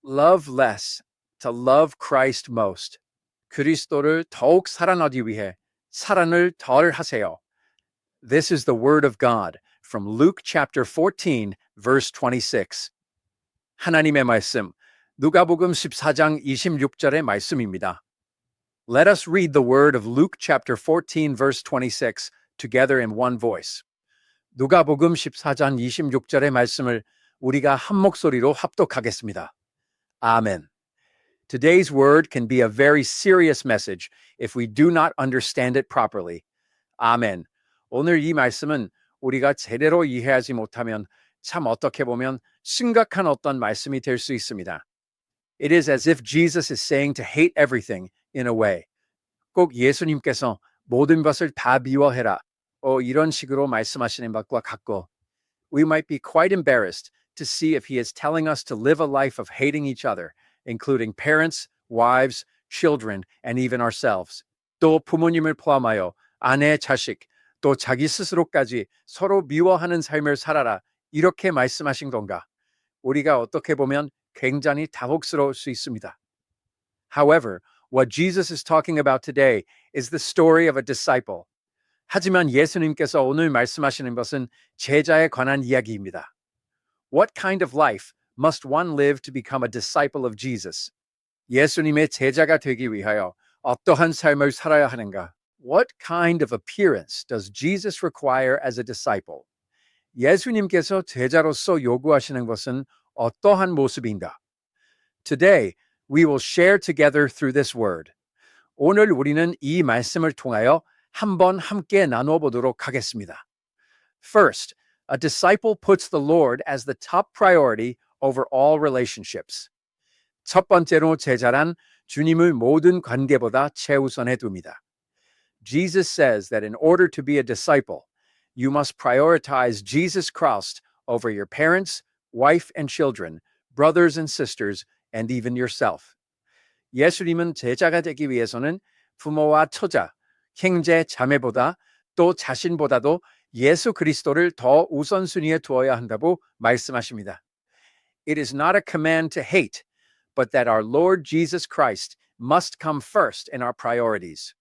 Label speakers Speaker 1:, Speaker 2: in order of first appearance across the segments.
Speaker 1: Love less to love Christ most. 그리스도를 더욱 사랑하기 위해 사랑을 덜 하세요. This is the word of God from Luke chapter 14, verse 26. 하나님의 말씀, 누가복음 14장 26절의 말씀입니다. Let us read the word of Luke chapter 14, verse 26 together in one voice. 누가복음 14장 26절의 말씀을 우리가 한 목소리로 합독하겠습니다. Amen. Today's word can be a very serious message if we do not understand it properly. Amen. 오늘 이 말씀은 우리가 제대로 이해하지 못하면 참 어떻게 보면 심각한 어떤 말씀이 될 수 있습니다. It is as if Jesus is saying to hate everything in a way. 꼭 예수님께서 모든 것을 다 미워해라. 이런 식으로 말씀하시는 것과 같고. We might be quite embarrassed to see if he is telling us to live a life of hating each other, including parents, wives, children, and even ourselves. 또 부모님을 포함하여 아내, 자식, 또 자기 스스로까지 서로 미워하는 삶을 살아라. 이렇게 말씀하신 건가? 우리가 어떻게 보면 굉장히 당혹스러울 수 있습니다. However, what Jesus is talking about today is the story of a disciple. 하지만 예수님께서 오늘 말씀하시는 것은 제자에 관한 이야기입니다. What kind of life must one live to become a disciple of Jesus? 예수님의 제자가 되기 위하여 어떠한 삶을 살아야 하는가? What kind of appearance does Jesus require as a disciple? 예수님께서 제자로서 요구하시는 것은 어떠한 모습인가? Today, we will share together through this word. 오늘 우리는 이 말씀을 통하여 한번 함께 나눠보도록 하겠습니다. First, a disciple puts the Lord as the top priority over all relationships. 첫 번째로 제자란 주님을 모든 관계보다 최우선에 둡니다. Jesus says that in order to be a disciple, you must prioritize Jesus Christ over your parents, wife and children, brothers and sisters, and even yourself. 예수님은 제자가 되기 위해서는 부모와 처자, 형제, 자매보다 또 자신보다도 예수 그리스도를 더 우선순위에 두어야 한다고 말씀하십니다. It is not a command to hate, but that our Lord Jesus Christ must come first in our priorities.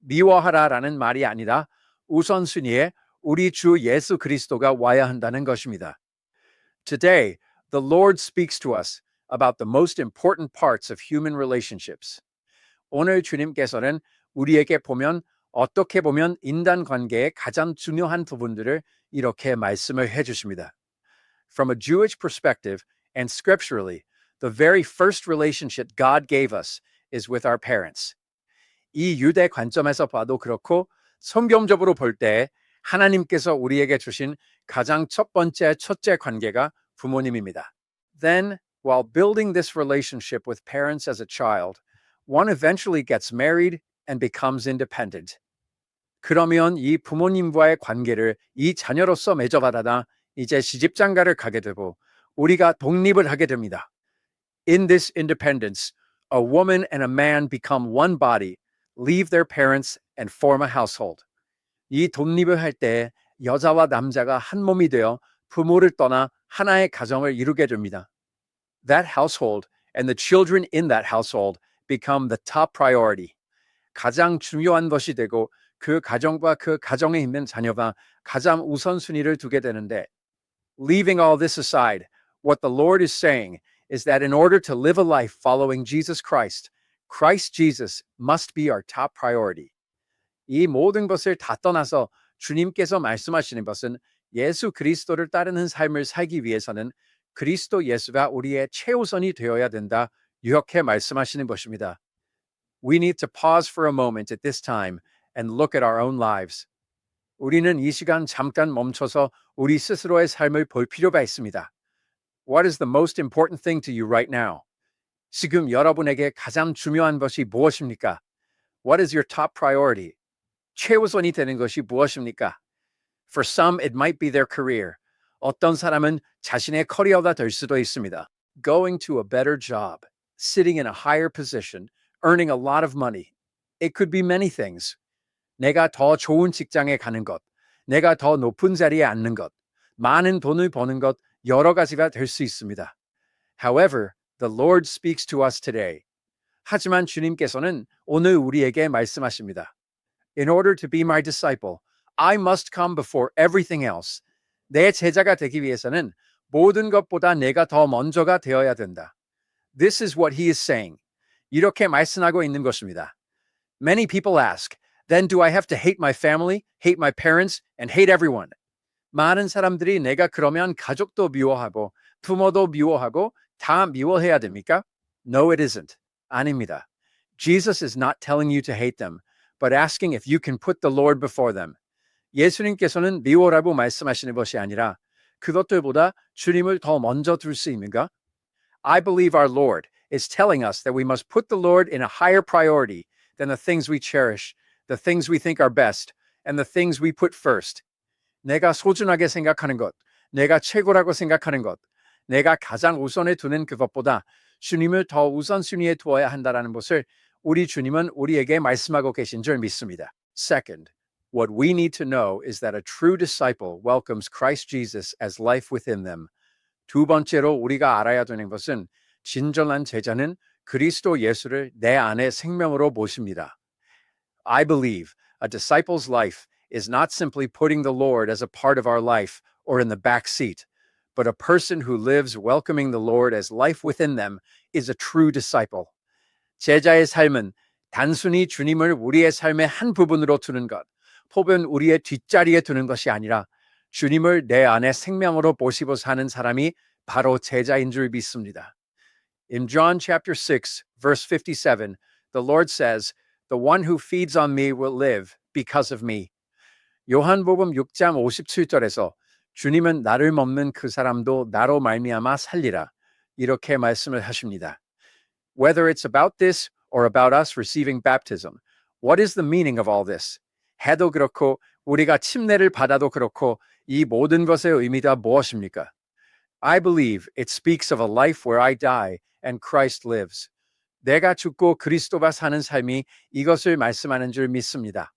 Speaker 1: 미워하라라는 말이 아니라 우선순위에 우리 주 예수 그리스도가 와야 한다는 것입니다. Today, the Lord speaks to us about the most important parts of human relationships. 오늘 주님께서는 우리에게 어떻게 보면 인간관계의 가장 중요한 부분들을 이렇게 말씀을 해주십니다. From a Jewish perspective and scripturally, the very first relationship God gave us is with our parents. 이 유대 관점에서 봐도 그렇고 성경적으로 볼 때 하나님께서 우리에게 주신 가장 첫째 관계가 부모님입니다. Then, while building this relationship with parents as a child, one eventually gets married and becomes independent. 그러면 이 부모님과의 관계를 이 자녀로서 맺어가다가 이제 시집장가를 가게 되고 우리가 독립을 하게 됩니다. In this independence, a woman and a man become one body, leave their parents and form a household. 이 독립을 할 때 여자와 남자가 한 몸이 되어 부모를 떠나 하나의 가정을 이루게 됩니다. That household and the children in that household become the top priority. 가장 중요한 것이 되고 그 가정과 그 가정에 있는 자녀가 가장 우선순위를 두게 되는데 Leaving all this aside, what the Lord is saying is that in order to live a life following Jesus Christ, Christ Jesus must be our top priority. 이 모든 것을 다 떠나서 주님께서 말씀하시는 것은 예수 그리스도를 따르는 삶을 살기 위해서는 그리스도 예수가 우리의 최우선이 되어야 된다. 이렇게 말씀하시는 것입니다. We need to pause for a moment at this time and look at our own lives. 우리는 이 시간 잠깐 멈춰서 우리 스스로의 삶을 볼 필요가 있습니다. What is the most important thing to you right now? 지금 여러분에게 가장 중요한 것이 무엇입니까? What is your top priority? 최우선이 되는 것이 무엇입니까? For some, it might be their career. 어떤 사람은 자신의 커리어가 될 수도 있습니다. Going to a better job, sitting in a higher position, earning a lot of money. It could be many things. 내가 더 좋은 직장에 가는 것, 내가 더 높은 자리에 앉는 것, 많은 돈을 버는 것, 여러 가지가 될 수 있습니다. However, The Lord speaks to us today. 하지만 주님께서는 오늘 우리에게 말씀하십니다. In order to be my disciple, I must come before everything else. 내 제자가 되기 위해서는 모든 것보다 내가 더 먼저가 되어야 된다. This is what he is saying. 이렇게 말씀하고 있는 것입니다. Many people ask, then do I have to hate my family, hate my parents, and hate everyone? 많은 사람들이 내가 그러면 가족도 미워하고 부모도 미워하고 다 미워해야 됩니까? No, it isn't. 아닙니다. Jesus is not telling you to hate them, but asking if you can put the Lord before them. 예수님께서는 미워라고 말씀하시는 것이 아니라 그것들보다 주님을 더 먼저 둘 수 있는가? I believe our Lord is telling us that we must put the Lord in a higher priority than the things we cherish, the things we think are best, and the things we put first. 내가 소중하게 생각하는 것, 내가 최고라고 생각하는 것, 내가 가장 우선에 두는 그것보다 주님을 더 우선순위에 두어야 한다는 것을 우리 주님은 우리에게 말씀하고 계신 줄 믿습니다. Second, what we need to know is that a true disciple welcomes Christ Jesus as life within them. 두 번째로 우리가 알아야 되는 것은 진정한 제자는 그리스도 예수를 내 안에 생명으로 모십니다. I believe a disciple's life is not simply putting the Lord as a part of our life or in the back seat, but a person who lives welcoming the Lord as life within them is a true disciple. 제자의 삶은 단순히 주님을 우리의 삶의 한 부분으로 두는 것, 혹은 우리의 뒷자리에 두는 것이 아니라 주님을 내 안에 생명으로 모시고 사는 사람이 바로 제자인 줄 믿습니다. In John chapter 6, verse 57, the Lord says, "The one who feeds on me will live because of me." 요한복음 6장 57절에서 주님은 나를 먹는 그 사람도 나로 말미암아 살리라. 이렇게 말씀을 하십니다. Whether it's about this or about us receiving baptism, what is the meaning of all this? 해도 그렇고 우리가 침례를 받아도 그렇고 이 모든 것의 의미가 무엇입니까? I believe it speaks of a life where I die and Christ lives. 내가 죽고 그리스도가 사는 삶이 이것을 말씀하는 줄 믿습니다.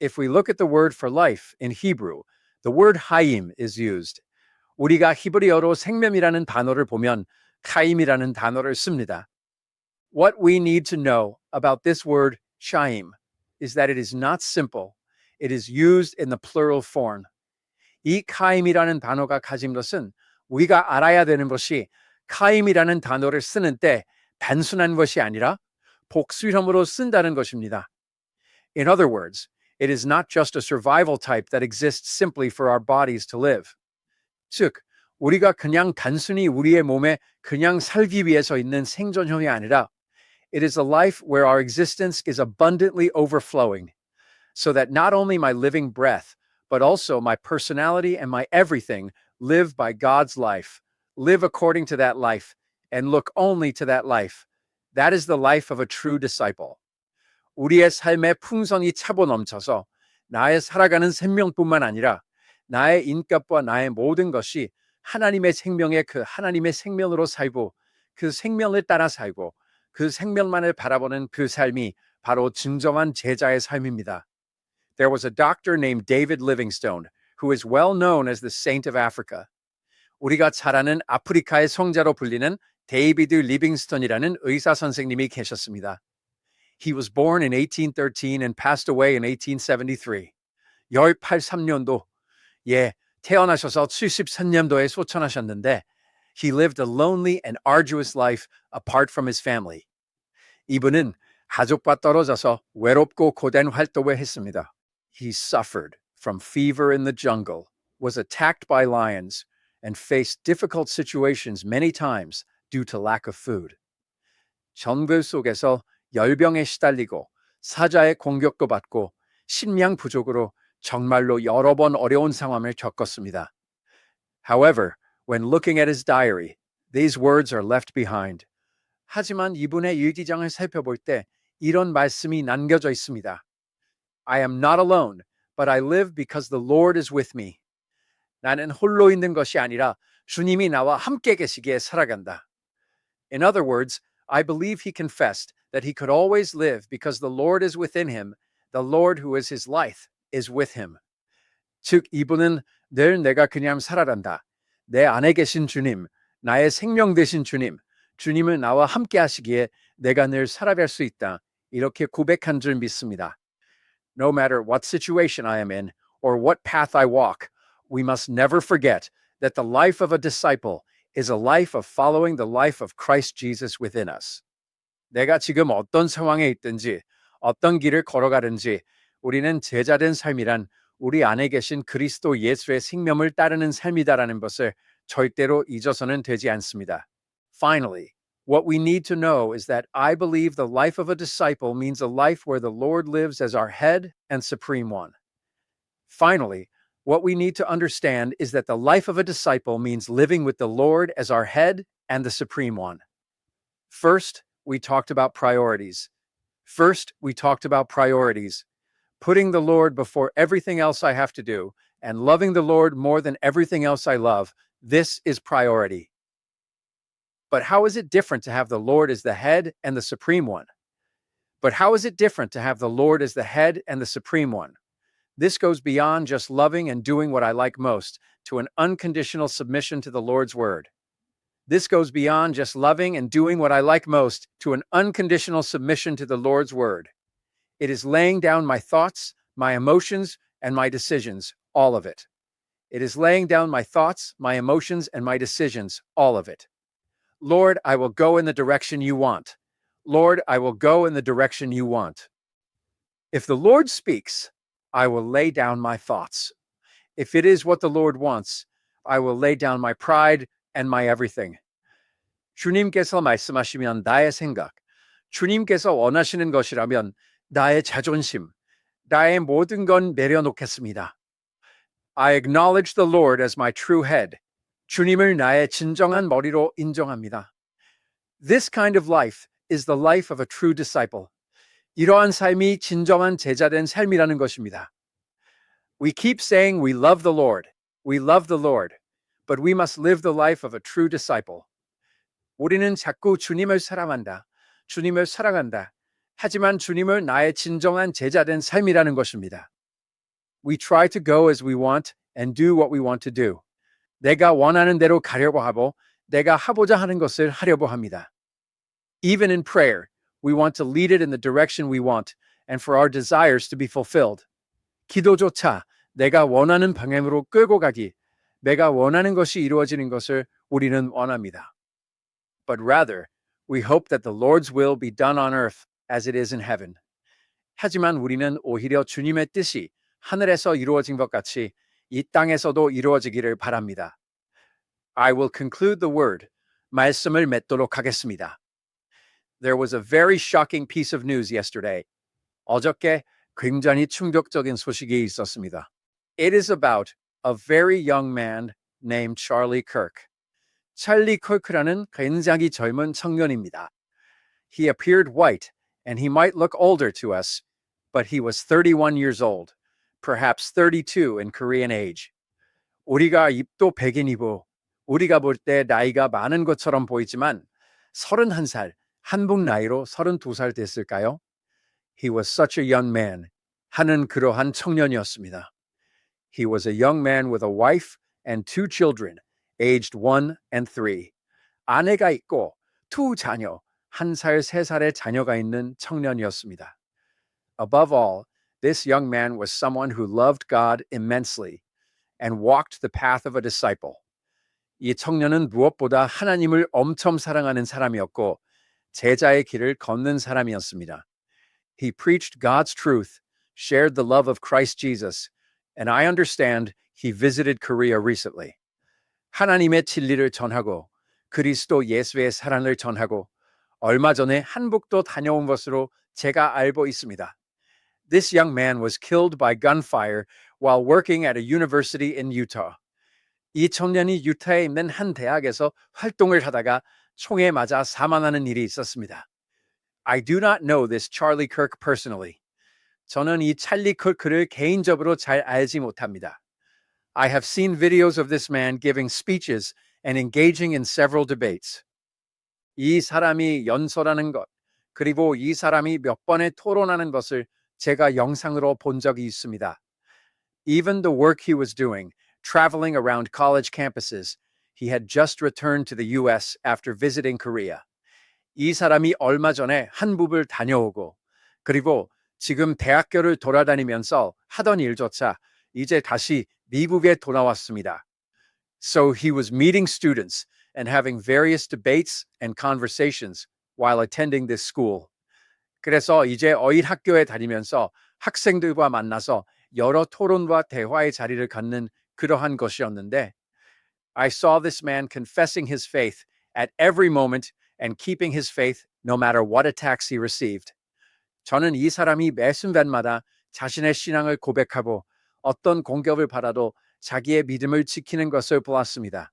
Speaker 1: If we look at the word for life in Hebrew, the word 하임 is used. 우리가 히브리어로 생명이라는 단어를 보면 카임이라는 단어를 씁니다. What we need to know about this word shaim is that it is not simple. It is used in the plural form. 이 카임이라는 단어가 가진 것은 우리가 알아야 되는 것이 카임이라는 단어를 쓰는 때 단순한 것이 아니라 복수형으로 쓴다는 것입니다. In other words, it is not just a survival type that exists simply for our bodies to live. 즉, 우리가 그냥 단순히 우리의 몸에 그냥 살기 위해서 있는 생존형이 아니라 it is a life where our existence is abundantly overflowing, so that not only my living breath, but also my personality and my everything live by God's life, live according to that life, and look only to that life. That is the life of a true disciple. 우리의 삶에 풍성이 차고 넘쳐서 나의 살아가는 생명뿐만 아니라 나의 인격과 나의 모든 것이 하나님의 생명의 그 하나님의 생명으로 살고 그 생명을 따라 살고 그 생명만을 바라보는 그 삶이 바로 진정한 제자의 삶입니다. There was a doctor named David Livingstone who is well known as the Saint of Africa. 우리가 잘 아는 아프리카의 성자로 불리는 데이비드 리빙스턴이라는 의사 선생님이 계셨습니다. He was born in 1813 and passed away in 1873. 1883년도, 태어나셔서 73년도에 소천하셨는데 he lived a lonely and arduous life apart from his family. 이분은 가족과 떨어져서 외롭고 고된 활동을 했습니다. He suffered from fever in the jungle, was attacked by lions, and faced difficult situations many times due to lack of food. 정글 속에서 열병에 시달리고 사자의 공격도 받고 식량 부족으로 정말로 여러 번 어려운 상황을 겪었습니다. However, when looking at his diary, these words are left behind. 하지만 이분의 일기장을 살펴볼 때 이런 말씀이 남겨져 있습니다. I am not alone, but I live because the Lord is with me. 나는 홀로 있는 것이 아니라 주님이 나와 함께 계시기에 살아간다. In other words, I believe he confessed that he could always live because the Lord is within him, the Lord who is his life is with him. 즉, 이분은 늘 내가 그냥 살아간다. 내 안에 계신 주님, 나의 생명 되신 주님, 주님은 나와 함께 하시기에 내가 늘 살아갈 수 있다. 이렇게 고백한 줄 믿습니다. No matter what situation I am in or what path I walk, we must never forget that the life of a disciple is a life of following the life of Christ Jesus within us. 내가 지금 어떤 상황에 있든지 어떤 길을 걸어가든지 우리는 제자된 삶이란 우리 안에 계신 그리스도 예수의 생명을 따르는 삶이다라는 것을 절대로 잊어서는 되지 않습니다. Finally, what we need to know is that I believe the life of a disciple means a life where the Lord lives as our head and supreme one. Finally, what we need to understand is that the life of a disciple means living with the Lord as our head and the supreme one. First, we talked about priorities. Putting the Lord before everything else I have to do and loving the Lord more than everything else I love. This is priority. But how is it different to have the Lord as the head and the supreme one? This goes beyond just loving and doing what I like most to an unconditional submission to the Lord's word. It is laying down my thoughts, my emotions, and my decisions, all of it. Lord, I will go in the direction you want. If the Lord speaks, I will lay down my thoughts. If it is what the Lord wants, I will lay down my pride and my everything. 주님께서 말씀하시면 나의 생각, 주님께서 원하시는 것이라면 나의 자존심, 나의 모든 건 내려놓겠습니다. I acknowledge the Lord as my true head. 주님을 나의 진정한 머리로 인정합니다. This kind of life is the life of a true disciple. 이러한 삶이 진정한 제자된 삶이라는 것입니다. We keep saying we love the Lord, but we must live the life of a true disciple. 우리는 자꾸 주님을 사랑한다. 하지만 주님을 나의 진정한 제자된 삶이라는 것입니다. We try to go as we want and do what we want to do. 내가 원하는 대로 가려고 하고 내가 하고자 하는 것을 하려고 합니다. Even in prayer, we want to lead it in the direction we want and for our desires to be fulfilled. 기도조차 내가 원하는 방향으로 끌고 가기, 내가 원하는 것이 이루어지는 것을 우리는 원합니다. But rather, we hope that the Lord's will be done on earth as it is in heaven. 하지만 우리는 오히려 주님의 뜻이 하늘에서 이루어진 것 같이 이 땅에서도 이루어지기를 바랍니다. I will conclude the word. 말씀을 맺도록 하겠습니다. There was a very shocking piece of news yesterday. 어저께 굉장히 충격적인 소식이 있었습니다. It is about a very young man named Charlie Kirk. 찰리 커크라는 굉장히 젊은 청년입니다. He appeared white and he might look older to us, but he was 31 years old, perhaps 32 in Korean age. 우리가 입도 백인이고 우리가 볼 때 나이가 많은 것처럼 보이지만 31살, 한국 나이로 32살 됐을까요? He was such a young man. 하는 그러한 청년이었습니다. He was a young man with a wife and 2 children, aged 1 and 3. 아내가 있고 2 자녀, 1살, 3살의 자녀가 있는 청년이었습니다. Above all, this young man was someone who loved God immensely and walked the path of a disciple. 이 청년은 무엇보다 하나님을 엄청 사랑하는 사람이었고 제자의 길을 걷는 사람이었습니다. He preached God's truth, shared the love of Christ Jesus, and I understand he visited Korea recently. 하나님의 진리를 전하고 그리스도 예수의 사랑을 전하고 얼마 전에 한국도 다녀온 것으로 제가 알고 있습니다. This young man was killed by gunfire while working at a university in Utah. 이 청년이 유타에 있는 한 대학에서 활동을 하다가 총에 맞아 사망하는 일이 있었습니다. I do not know this Charlie Kirk personally. 저는 이 찰리 커크를 개인적으로 잘 알지 못합니다. I have seen videos of this man giving speeches and engaging in several debates. 이 사람이 연설하는 것, 그리고 이 사람이 몇 번의 토론하는 것을 제가 영상으로 본 적이 있습니다. Even the work he was doing, traveling around college campuses, He had just returned to the US after visiting Korea. 이 사람이 얼마 전에 한국을 다녀오고 그리고 지금 대학교를 돌아다니면서 하던 일조차 이제 다시 미국에 돌아왔습니다. So he was meeting students and having various debates and conversations while attending this school. 그래서 이제 어일 학교에 다니면서 학생들과 만나서 여러 토론과 대화의 자리를 갖는 그러한 것이었는데 I saw this man confessing his faith at every moment and keeping his faith no matter what attacks he received. 저는 이 사람이 매 순간마다 자신의 신앙을 고백하고 어떤 공격을 받아도 자기의 믿음을 지키는 것을 보았습니다.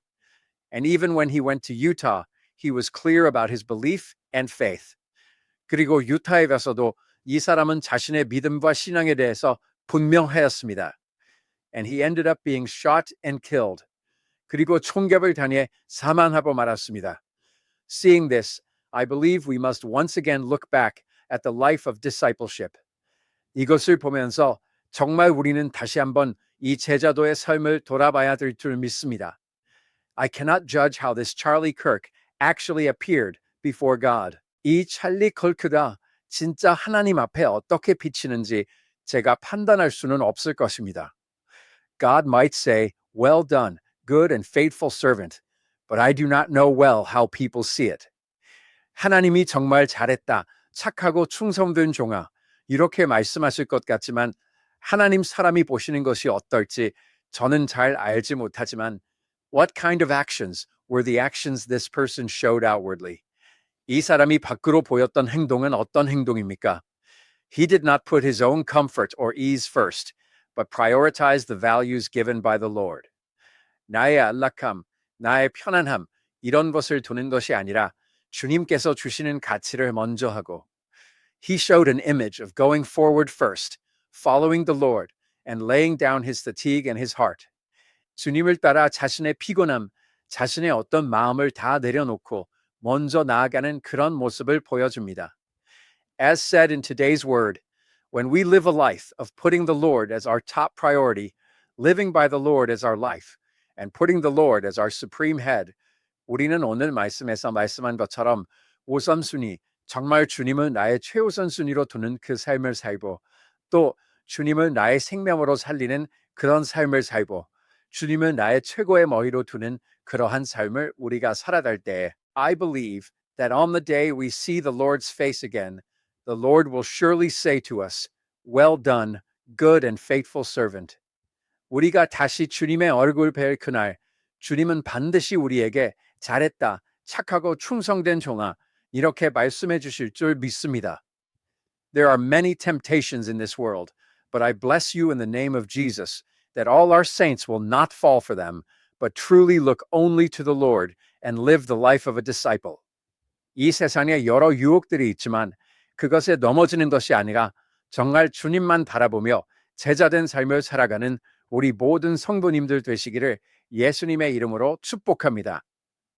Speaker 1: And even when he went to Utah, he was clear about his belief and faith. 그리고 유타에 가서도 이 사람은 자신의 믿음과 신앙에 대해서 분명하였습니다. And he ended up being shot and killed. 그리고 총격을 당해 사망하고 말았습니다. Seeing this, I believe we must once again look back at the life of discipleship. 이것을 보면서 정말 우리는 다시 한번 이 제자도의 삶을 돌아봐야 될 줄 믿습니다. I cannot judge how this Charlie Kirk actually appeared before God. 이 찰리 컬크가 진짜 하나님 앞에 어떻게 비치는지 제가 판단할 수는 없을 것입니다. God might say, "Well done, good and faithful servant," but I do not know well how people see it. 하나님이 정말 잘했다, 착하고 충성된 종아, 이렇게 말씀하실 것 같지만 하나님 사람이 보시는 것이 어떨지 저는 잘 알지 못하지만 what kind of actions were the actions this person showed outwardly? 이 사람이 밖으로 보였던 행동은 어떤 행동입니까? He did not put his own comfort or ease first, but prioritized the values given by the Lord. 나의 안락함, 나의 편안함, 이런 것을 두는 것이 아니라 주님께서 주시는 가치를 먼저 하고 He showed an image of going forward first, following the Lord, and laying down his fatigue and his heart. 주님을 따라 자신의 피곤함, 자신의 어떤 마음을 다 내려놓고 먼저 나아가는 그런 모습을 보여줍니다. As said in today's word, when we live a life of putting the Lord as our top priority, living by the Lord as our life, and putting the Lord as our supreme head, 우리는 오늘 말씀에서 말씀한 것처럼 우선순위, 정말 주님을 나의 최우선순위로 두는 그 삶을 살고 또 주님을 나의 생명으로 살리는 그런 삶을 살고 주님을 나의 최고의 머리로 두는 그러한 삶을 우리가 살아갈 때에 I believe that on the day we see the Lord's face again, the Lord will surely say to us, "Well done, good and faithful servant." 우리가 다시 주님의 얼굴 뵐 그날, 주님은 반드시 우리에게 잘했다, 착하고 충성된 종아, 이렇게 말씀해 주실 줄 믿습니다. There are many temptations in this world, but I bless you in the name of Jesus, that all our saints will not fall for them, but truly look only to the Lord and live the life of a disciple. 이 세상에 여러 유혹들이 있지만 그것에 넘어지는 것이 아니라 정말 주님만 바라보며 제자된 삶을 살아가는 우리 모든 성도님들 되시기를 예수님의 이름으로 축복합니다.